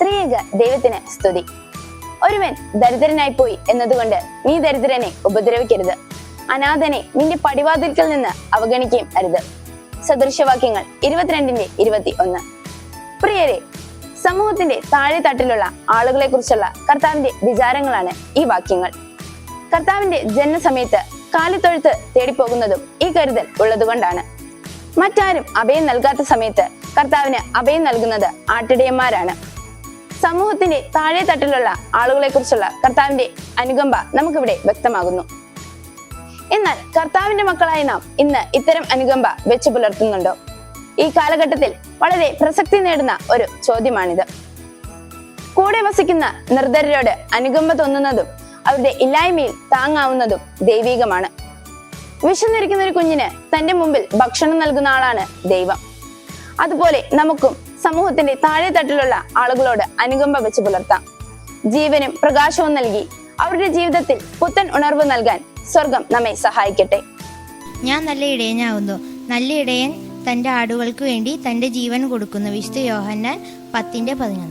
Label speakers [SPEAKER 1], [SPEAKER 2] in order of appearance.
[SPEAKER 1] ത്രിയേക ദൈവത്തിന് സ്തുതി. ഒരുവൻ ദരിദ്രനായി പോയി എന്നതുകൊണ്ട് നീ ദരിദ്രനെ ഉപദ്രവിക്കരുത്. അനാഥനെ നിന്റെ പടിവാതിൽക്കൽ നിന്ന് അവഗണിക്കുകയും അരുത്. സദൃശവാക്യങ്ങൾ 22:21. പ്രിയരെ, സമൂഹത്തിന്റെ താഴെ തട്ടിലുള്ള ആളുകളെ കുറിച്ചുള്ള കർത്താവിന്റെ വിചാരങ്ങളാണ് ഈ വാക്യങ്ങൾ. കർത്താവിന്റെ ജനനസമയത്ത് കാലിത്തൊഴുത്ത് തേടിപ്പോകുന്നതും ഈ കരുതൽ ഉള്ളതുകൊണ്ടാണ്. മറ്റാരും അഭയം നൽകാത്ത സമയത്ത് കർത്താവിന് അഭയം നൽകുന്നത് ആട്ടിടയന്മാരാണ്. സമൂഹത്തിന്റെ താഴെ തട്ടിലുള്ള ആളുകളെ കുറിച്ചുള്ള കർത്താവിന്റെ അനുകമ്പ നമുക്കിവിടെ വ്യക്തമാകുന്നു. എന്നാൽ കർത്താവിന്റെ മക്കളായ നാം ഇന്ന് ഇത്തരം അനുകമ്പ വെച്ചു പുലർത്തുന്നുണ്ടോ? ഈ കാലഘട്ടത്തിൽ വളരെ പ്രസക്തി നേടുന്ന ഒരു ചോദ്യമാണിത്. കൂടെ വസിക്കുന്ന നിർധരരോട് അനുകമ്പ തോന്നുന്നതും അവരുടെ ഇല്ലായ്മയിൽ താങ്ങാവുന്നതും ദൈവികമാണ്. വിശന്നിരിക്കുന്ന ഒരു കുഞ്ഞിന് തന്റെ മുമ്പിൽ ഭക്ഷണം നൽകുന്ന ആളാണ് ദൈവം. അതുപോലെ നമുക്കും സമൂഹത്തിന്റെ താഴെ തട്ടിലുള്ള ആളുകളോട് അനുകമ്പ വെച്ച് പുലർത്താം. ജീവനും പ്രകാശവും നൽകി അവരുടെ ജീവിതത്തിൽ പുത്തൻ ഉണർവ് നൽകാൻ സ്വർഗം നമ്മെ സഹായിക്കട്ടെ.
[SPEAKER 2] ഞാൻ നല്ല ഇടയനാവുന്നു. നല്ല ഇടയൻ തന്റെ ആടുകൾക്ക് വേണ്ടി തന്റെ ജീവൻ കൊടുക്കുന്നു. വിശുദ്ധ യോഹന്നാൻ 10:11.